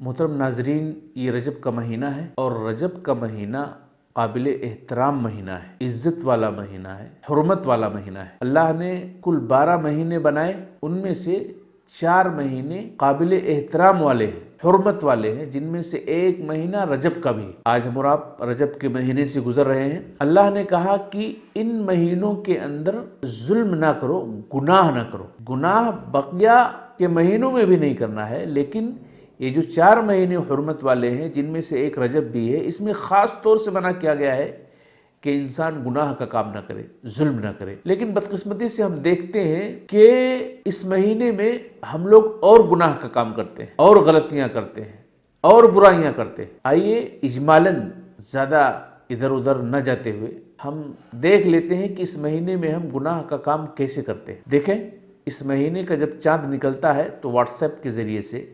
محترم ناظرین، یہ رجب کا مہینہ ہے اور رجب کا مہینہ قابل احترام مہینہ ہے، عزت والا مہینہ ہے، حرمت والا مہینہ ہے۔ اللہ نے کل 12 مہینے بنائے، ان میں سے 4 مہینے قابل احترام والے ہیں، حرمت والے ہیں، جن میں سے ایک مہینہ رجب کا بھی ہے۔ آج ہم اور آپ رجب کے مہینے سے گزر رہے ہیں۔ اللہ نے کہا کہ ان مہینوں کے اندر ظلم نہ کرو، گناہ نہ کرو۔ گناہ بقیہ کے مہینوں میں بھی نہیں کرنا ہے، لیکن یہ جو 4 مہینے حرمت والے ہیں، جن میں سے ایک رجب بھی ہے، اس میں خاص طور سے منع کیا گیا ہے کہ انسان گناہ کا کام نہ کرے، ظلم نہ کرے۔ لیکن بدقسمتی سے ہم دیکھتے ہیں کہ اس مہینے میں ہم لوگ اور گناہ کا کام کرتے ہیں، اور غلطیاں کرتے ہیں، اور برائیاں کرتے ہیں۔ آئیے اجمالاً زیادہ ادھر ادھر نہ جاتے ہوئے ہم دیکھ لیتے ہیں کہ اس مہینے میں ہم گناہ کا کام کیسے کرتے ہیں۔ دیکھیں، اس مہینے کا جب چاند نکلتا ہے تو واٹس ایپ کے ذریعے سے،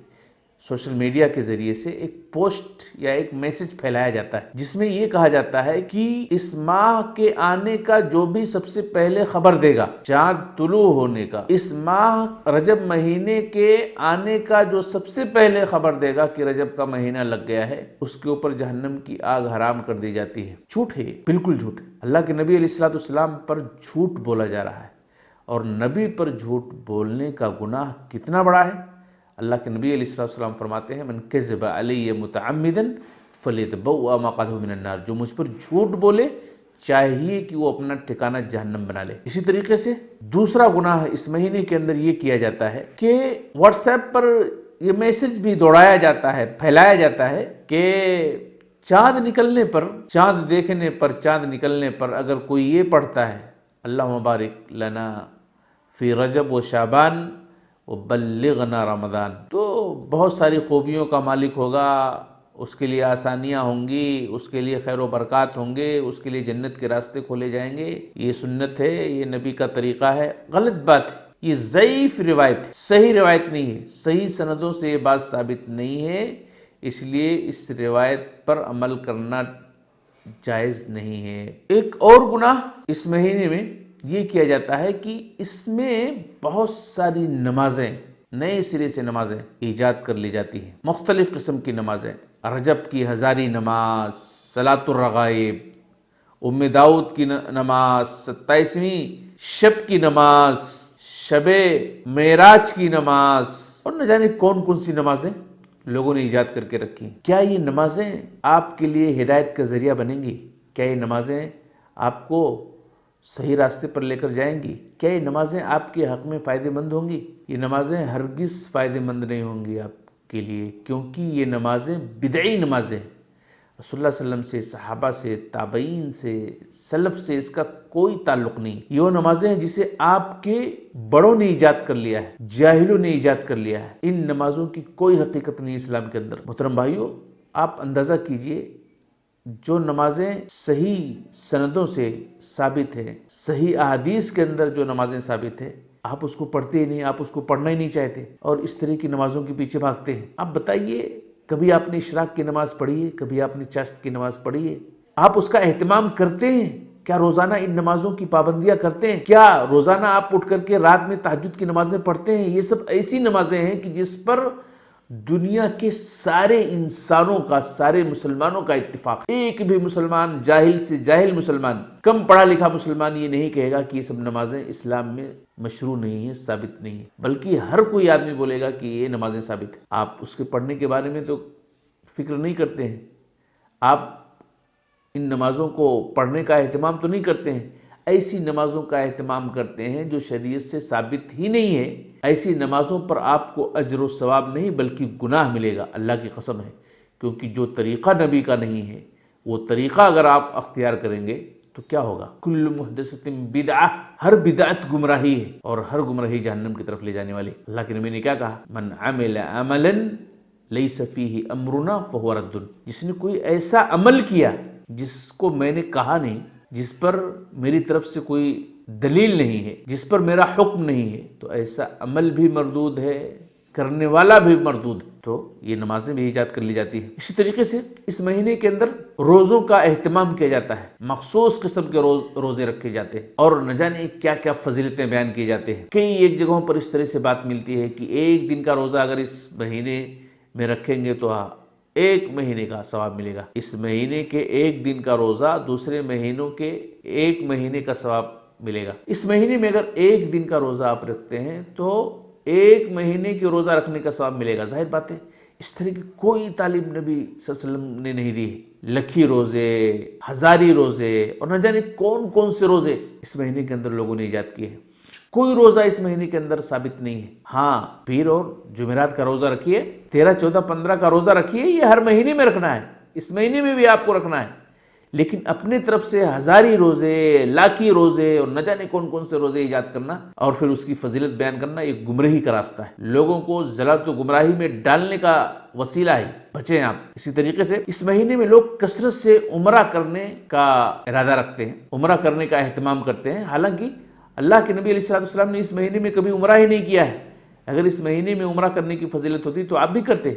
سوشل میڈیا کے ذریعے سے ایک پوسٹ یا ایک میسج پھیلایا جاتا ہے، جس میں یہ کہا جاتا ہے کہ اس ماہ کے آنے کا جو بھی سب سے پہلے خبر دے گا، چاند طلوع ہونے کا، اس ماہ رجب مہینے کے آنے کا جو سب سے پہلے خبر دے گا کہ رجب کا مہینہ لگ گیا ہے، اس کے اوپر جہنم کی آگ حرام کر دی جاتی ہے۔ جھوٹ ہے، بالکل جھوٹ ہے۔ اللہ کے نبی علیہ السلام پر جھوٹ بولا جا رہا ہے، اور نبی پر جھوٹ بولنے کا گناہ کتنا بڑا ہے۔ اللہ کے نبی علیہ السلام فرماتے ہیں، من کذب علی متعمدا فلیتبوأ مقعدہ من النار، جو مجھ پر جھوٹ بولے چاہیے کہ وہ اپنا ٹھکانہ جہنم بنا لے۔ اسی طریقے سے دوسرا گناہ اس مہینے کے اندر یہ کیا جاتا ہے کہ واٹس ایپ پر یہ میسج بھی دوڑایا جاتا ہے، پھیلایا جاتا ہے کہ چاند نکلنے پر، چاند دیکھنے پر، چاند نکلنے پر اگر کوئی یہ پڑھتا ہے، اللہم بارک لنا فی رجب و شعبان وبلغنا رمضان، تو بہت ساری خوبیوں کا مالک ہوگا، اس کے لیے آسانیاں ہوں گی، اس کے لیے خیر و برکات ہوں گے، اس کے لیے جنت کے راستے کھولے جائیں گے۔ یہ سنت ہے، یہ نبی کا طریقہ ہے۔ غلط بات ہے، یہ ضعیف روایت ہے، صحیح روایت نہیں ہے، صحیح سندوں سے یہ بات ثابت نہیں ہے، اس لیے اس روایت پر عمل کرنا جائز نہیں ہے۔ ایک اور گناہ اس مہینے میں یہ کیا جاتا ہے کہ اس میں بہت ساری نمازیں، نئے سرے سے نمازیں ایجاد کر لی جاتی ہیں، مختلف قسم کی نمازیں، رجب کی ہزاری نماز، صلاۃ الرغائب، ام داؤد کی نماز، 27ویں شب کی نماز، شب معراج کی نماز، اور نہ جانے کون کون سی نمازیں لوگوں نے ایجاد کر کے رکھی۔ کیا یہ نمازیں آپ کے لیے ہدایت کا ذریعہ بنیں گی؟ کیا یہ نمازیں آپ کو صحیح راستے پر لے کر جائیں گی؟ کیا یہ نمازیں آپ کے حق میں فائدہ مند ہوں گی؟ یہ نمازیں ہرگز فائدہ مند نہیں ہوں گی آپ کے لیے، کیونکہ یہ نمازیں بدعی نمازیں، رسول اللہ صلی اللہ علیہ وسلم سے، صحابہ سے، تابعین سے، سلف سے اس کا کوئی تعلق نہیں۔ یہ وہ نمازیں ہیں جسے آپ کے بڑوں نے ایجاد کر لیا ہے، جاہلوں نے ایجاد کر لیا ہے۔ ان نمازوں کی کوئی حقیقت نہیں اسلام کے اندر۔ محترم بھائیو، آپ اندازہ کیجئے، جو نمازیں صحیح سندوں سے ثابت ہیں، صحیح احادیث کے اندر جو نمازیں ثابت ہیں، آپ اس کو پڑھتے ہی نہیں، آپ اس کو پڑھنا ہی نہیں چاہتے، اور اس طرح کی نمازوں کے پیچھے بھاگتے ہیں۔ آپ بتائیے، کبھی آپ نے اشراق کی نماز پڑھی ہے؟ کبھی آپ نے چاشت کی نماز پڑھی ہے؟ آپ اس کا اہتمام کرتے ہیں؟ کیا روزانہ ان نمازوں کی پابندیاں کرتے ہیں؟ کیا روزانہ آپ اٹھ کر کے رات میں تہجد کی نمازیں پڑھتے ہیں؟ یہ سب ایسی نمازیں ہیں کہ جس پر دنیا کے سارے انسانوں کا، سارے مسلمانوں کا اتفاق ہے۔ ایک بھی مسلمان، جاہل سے جاہل مسلمان، کم پڑھا لکھا مسلمان یہ نہیں کہے گا کہ یہ سب نمازیں اسلام میں مشروع نہیں ہیں، ثابت نہیں ہیں، بلکہ ہر کوئی آدمی بولے گا کہ یہ نمازیں ثابت ہیں۔ آپ اس کے پڑھنے کے بارے میں تو فکر نہیں کرتے ہیں، آپ ان نمازوں کو پڑھنے کا اہتمام تو نہیں کرتے ہیں۔ ایسی نمازوں کا اہتمام کرتے ہیں جو شریعت سے ثابت ہی نہیں ہے۔ ایسی نمازوں پر آپ کو اجر و ثواب نہیں بلکہ گناہ ملے گا، اللہ کی قسم ہے، کیونکہ جو طریقہ نبی کا نہیں ہے، وہ طریقہ اگر آپ اختیار کریں گے تو کیا ہوگا؟ کل محدثۃ بدعہ، ہر بدعت گمراہی ہے، اور ہر گمراہی جہنم کی طرف لے جانے والی۔ اللہ کے نبی نے کیا کہا؟ من عمل عملا لیس فیہ امرنا فہو رد، جس نے کوئی ایسا عمل کیا جس کو میں نے کہا نہیں، جس پر میری طرف سے کوئی دلیل نہیں ہے، جس پر میرا حکم نہیں ہے، تو ایسا عمل بھی مردود ہے، کرنے والا بھی مردود ہے۔ تو یہ نمازیں بھی ایجاد کر لی جاتی ہیں۔ اسی طریقے سے اس مہینے کے اندر روزوں کا اہتمام کیا جاتا ہے، مخصوص قسم کے روزے رکھے جاتے ہیں، اور نہ جانے کیا کیا فضیلتیں بیان کیے جاتے ہیں۔ کئی ایک جگہوں پر اس طرح سے بات ملتی ہے کہ ایک دن کا روزہ اگر اس مہینے میں رکھیں گے تو 1 مہینے کا ثواب ملے گا۔ اس مہینے کے 1 دن کا روزہ دوسرے مہینوں کے 1 مہینے کا ثواب ملے گا۔ اس مہینے میں اگر 1 دن کا روزہ آپ رکھتے ہیں تو 1 مہینے کے روزہ رکھنے کا ثواب ملے گا۔ ظاہر بات ہے اس طرح کی کوئی تعلیم نبی صلی اللہ علیہ وسلم نے نہیں دی ہے۔ لکھی روزے، ہزاری روزے اور نہ جانے کون کون سے روزے اس مہینے کے اندر لوگوں نے ایجاد کیے ہیں۔ کوئی روزہ اس مہینے کے اندر ثابت نہیں ہے۔ ہاں، پیر اور جمعرات کا روزہ رکھیے، 13، 14، 15 کا روزہ رکھیے، یہ ہر مہینے میں رکھنا ہے، اس مہینے میں بھی آپ کو رکھنا ہے۔ لیکن اپنے طرف سے ہزاری روزے، لاکھی روزے اور نہ جانے کون کون سے روزے ایجاد کرنا اور پھر اس کی فضیلت بیان کرنا ایک گمراہی کا راستہ ہے، لوگوں کو ضلالت و گمراہی میں ڈالنے کا وسیلہ ہے، بچیں آپ۔ اسی طریقے سے اس مہینے میں لوگ کثرت سے عمرہ کرنے کا ارادہ رکھتے ہیں، عمرہ کرنے کا اہتمام کرتے ہیں، حالانکہ اللہ کے نبی علیہ السلام نے اس مہینے میں کبھی عمرہ ہی نہیں کیا ہے۔ اگر اس مہینے میں عمرہ کرنے کی فضیلت ہوتی تو آپ بھی کرتے،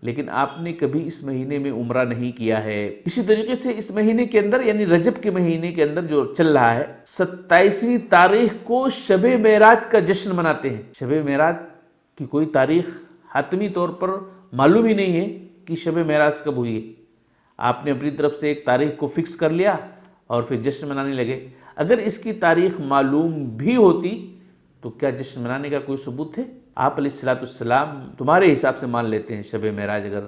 لیکن آپ نے کبھی اس مہینے میں عمرہ نہیں کیا ہے۔ اسی طریقے سے اس مہینے کے اندر یعنی رجب کے مہینے کے اندر جو چل رہا ہے، 27ویں تاریخ کو شب معراج کا جشن مناتے ہیں۔ شب معراج کی کوئی تاریخ حتمی طور پر معلوم ہی نہیں ہے کہ شب معراج کب ہوئی ہے۔ آپ نے اپنی طرف سے ایک تاریخ کو فکس کر لیا اور پھر جشن منانے لگے۔ اگر اس کی تاریخ معلوم بھی ہوتی تو کیا جشن منانے کا کوئی ثبوت ہے؟ آپ علیہ السلام تمہارے حساب سے مان لیتے ہیں شب معراج اگر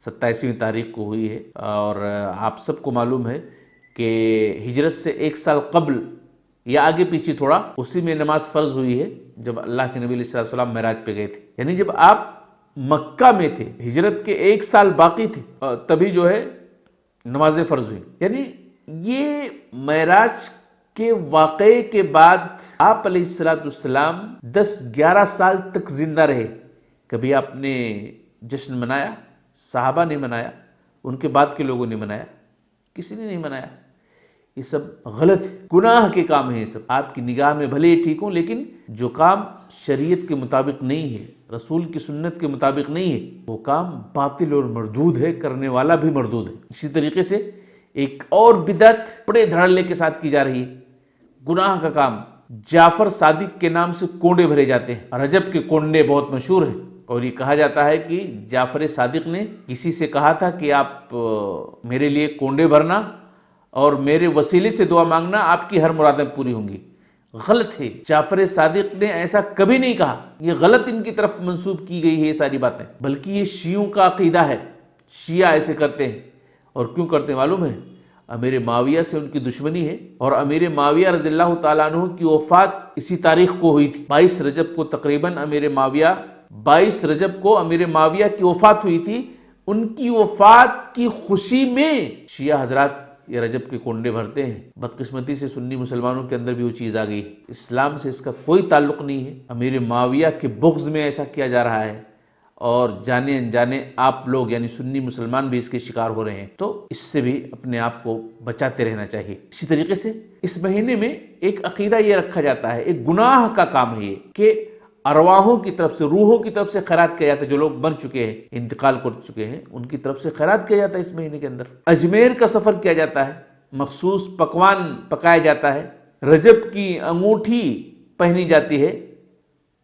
27ویں تاریخ کو ہوئی ہے، اور آپ سب کو معلوم ہے کہ ہجرت سے 1 سال قبل یا آگے پیچھے تھوڑا اسی میں نماز فرض ہوئی ہے جب اللہ کے نبی علیہ السلام معراج پہ گئے تھے، یعنی جب آپ مکہ میں تھے، ہجرت کے 1 سال باقی تھے، تبھی جو ہے نمازیں فرض ہوئی۔ یعنی یہ معراج کے واقعے کے بعد آپ علیہ السلام 10-11 سال تک زندہ رہے، کبھی آپ نے جشن منایا؟ صحابہ نے منایا، ان کے بعد کے لوگوں نے منایا، کسی نے نہیں منایا۔ یہ سب غلط ہے، گناہ کے کام ہیں، یہ سب آپ کی نگاہ میں بھلے ہی ٹھیک ہوں، لیکن جو کام شریعت کے مطابق نہیں ہے، رسول کی سنت کے مطابق نہیں ہے، وہ کام باطل اور مردود ہے، کرنے والا بھی مردود ہے۔ اسی طریقے سے ایک اور بدعت بڑے دھڑلے کے ساتھ کی جا رہی ہے، گناہ کا کام۔ جعفر صادق کے نام سے کونڈے بھرے جاتے ہیں، رجب کے کونڈے بہت مشہور ہیں، اور یہ کہا جاتا ہے کہ جعفر صادق نے کسی سے کہا تھا کہ آپ میرے لیے کونڈے بھرنا اور میرے وسیلے سے دعا مانگنا، آپ کی ہر مرادیں پوری ہوں گی۔ غلط ہے، جعفر صادق نے ایسا کبھی نہیں کہا، یہ غلط ان کی طرف منسوب کی گئی ہے یہ ساری باتیں، بلکہ یہ شیعوں کا عقیدہ ہے، شیعہ ایسے کرتے ہیں۔ اور کیوں کرتے ہیں معلوم ہے؟ امیر معاویہ سے ان کی دشمنی ہے، اور امیر معاویہ رضی اللہ تعالیٰ عنہ کی وفات اسی تاریخ کو ہوئی تھی، 22 رجب کو تقریباً 22 رجب کو امیر معاویہ کی وفات ہوئی تھی۔ ان کی وفات کی خوشی میں شیعہ حضرات یہ رجب کے کونڈے بھرتے ہیں۔ بدقسمتی سے سنی مسلمانوں کے اندر بھی وہ چیز آ گئی، اسلام سے اس کا کوئی تعلق نہیں ہے، امیر معاویہ کے بغض میں ایسا کیا جا رہا ہے، اور جانے انجانے آپ لوگ یعنی سنی مسلمان بھی اس کے شکار ہو رہے ہیں، تو اس سے بھی اپنے آپ کو بچاتے رہنا چاہیے۔ اسی طریقے سے اس مہینے میں ایک عقیدہ یہ رکھا جاتا ہے، ایک گناہ کا کام ہے یہ کہ ارواحوں کی طرف سے، روحوں کی طرف سے خیرات کیا جاتا ہے، جو لوگ مر چکے ہیں، انتقال کر چکے ہیں، ان کی طرف سے خیرات کیا جاتا ہے اس مہینے کے اندر۔ اجمیر کا سفر کیا جاتا ہے، مخصوص پکوان پکایا جاتا ہے، رجب کی انگوٹھی پہنی جاتی ہے،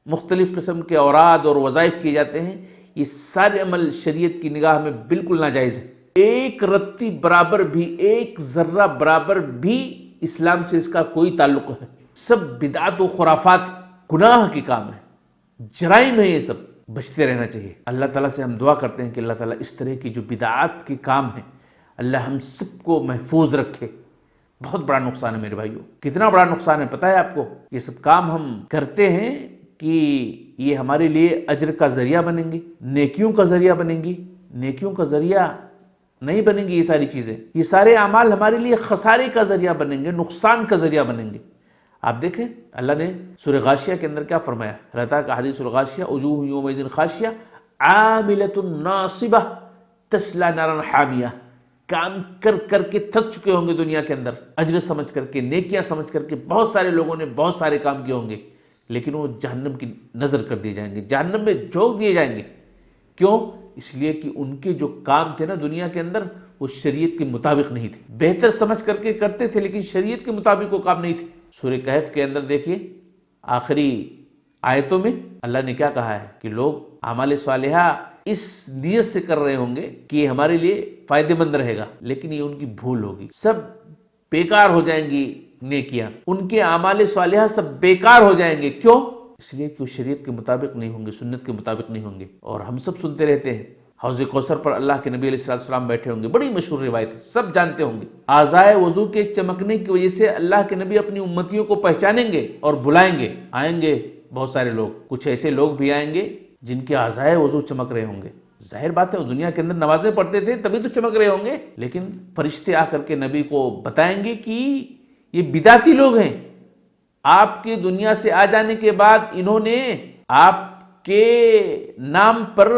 مختلف قسم کے اوراد اور وظائف کیے جاتے ہیں۔ یہ سارے عمل شریعت کی نگاہ میں بالکل ناجائز ہے، ایک رتی برابر بھی، ایک ذرہ برابر بھی اسلام سے اس کا کوئی تعلق ہے، سب بدعت و خرافات، گناہ کے کام ہے، جرائم ہے، یہ سب بچتے رہنا چاہیے۔ اللہ تعالیٰ سے ہم دعا کرتے ہیں کہ اللہ تعالیٰ اس طرح کی جو بدعات کے کام ہیں، اللہ ہم سب کو محفوظ رکھے۔ بہت بڑا نقصان ہے میرے بھائیوں، کتنا بڑا نقصان ہے پتہ ہے آپ کو؟ یہ سب کام ہم کرتے ہیں کہ یہ ہمارے لیے اجر کا ذریعہ بنیں گی، نیکیوں کا ذریعہ بنیں گی، نیکیوں کا ذریعہ نہیں بنیں گی یہ ساری چیزیں، یہ سارے اعمال ہمارے لیے خسارے کا ذریعہ بنیں گے، نقصان کا ذریعہ بنیں گے۔ آپ دیکھیں اللہ نے سورہ غاشیہ کے اندر کیا فرمایا، اللہ تعالیٰ کا حدیث الغاشیہ، وجوہ یومئذ خاشیہ عاملۃ ناصبہ تصلی نارا حامیہ، کام کر کر کے تھک چکے ہوں گے دنیا کے اندر، اجر سمجھ کر کے، نیکیاں سمجھ کر کے، بہت سارے لوگوں نے بہت سارے کام کیے ہوں گے، لیکن وہ جہنم کی نظر کر دیے جائیں گے، جہنم میں جھونک دیے جائیں گے۔ کیوں؟ اس لیے کہ ان کے جو کام تھے نا دنیا کے اندر، وہ شریعت کے مطابق نہیں تھے، بہتر سمجھ کر کے کرتے تھے لیکن شریعت کے مطابق وہ کام نہیں تھے۔ سورہ کہف کے اندر دیکھیے آخری آیتوں میں اللہ نے کیا کہا ہے کہ لوگ اعمال صالحہ اس نیت سے کر رہے ہوں گے کہ یہ ہمارے لیے فائدہ مند رہے گا، لیکن یہ ان کی بھول ہوگی، سب بیکار ہو جائیں گی نیکیاں، ان کے اعمال صالحہ سب بیکار ہو جائیں گے۔ کیوں؟ اس لیے کہ وہ شریعت کے مطابق نہیں ہوں گے، سنت کے مطابق نہیں ہوں گے۔ اور ہم سب سنتے رہتے ہیں حوض کوثر پر اللہ کے نبی علیہ السلام بیٹھے ہوں گے، بڑی مشہور روایت ہے، سب جانتے ہوں گے۔ اعضائے وضو کے چمکنے کی وجہ سے اللہ کے نبی اپنی امتیوں کو پہچانیں گے اور بلائیں گے۔ آئیں گے بہت سارے لوگ، کچھ ایسے لوگ بھی آئیں گے جن کے اعضائے وضو چمک رہے ہوں گے۔ ظاہر بات ہے وہ دنیا کے اندر نمازیں پڑھتے تھے تبھی تو چمک رہے ہوں گے، لیکن فرشتے آ کر کے نبی کو بتائیں گے کہ یہ بدعتی لوگ ہیں، آپ کے دنیا سے آ جانے کے بعد انہوں نے آپ کے نام پر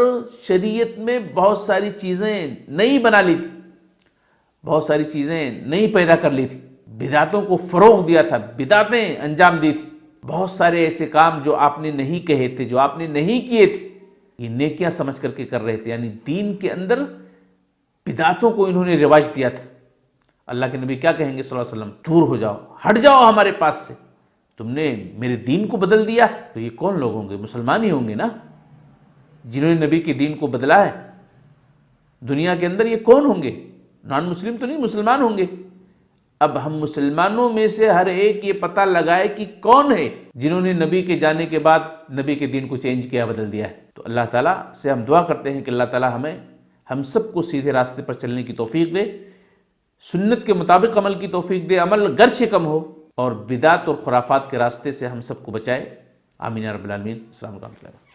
شریعت میں بہت ساری چیزیں نئی بنا لی تھی، بہت ساری چیزیں نئی پیدا کر لی تھی، بدعتوں کو فروغ دیا تھا، بدعتیں انجام دی تھی، بہت سارے ایسے کام جو آپ نے نہیں کہے تھے، جو آپ نے نہیں کیے تھے، یہ نیکیاں سمجھ کر کے کر رہے تھے۔ یعنی دین کے اندر بدعتوں کو انہوں نے رواج دیا تھا۔ اللہ کے نبی کیا کہیں گے صلی اللہ علیہ وسلم؟ دور ہو جاؤ، ہٹ جاؤ ہمارے پاس سے، تم نے میرے دین کو بدل دیا۔ تو یہ کون لوگ ہوں گے؟ مسلمان ہی ہوں گے نا، جنہوں نے نبی کے دین کو بدلا ہے۔ دنیا کے اندر یہ کون ہوں گے؟ نان مسلم تو نہیں، مسلمان ہوں گے۔ اب ہم مسلمانوں میں سے ہر ایک یہ پتہ لگائے کہ کون ہے جنہوں نے نبی کے جانے کے بعد نبی کے دین کو چینج کیا، بدل دیا ہے۔ تو اللہ تعالیٰ سے ہم دعا کرتے ہیں کہ اللہ تعالیٰ ہم سب کو سیدھے راستے پر چلنے کی توفیق دے، سنت کے مطابق عمل کی توفیق دے، عمل گرچہ کم ہو، اور بدعت اور خرافات کے راستے سے ہم سب کو بچائے۔ آمین یا رب العالمین۔ السلام علیکم۔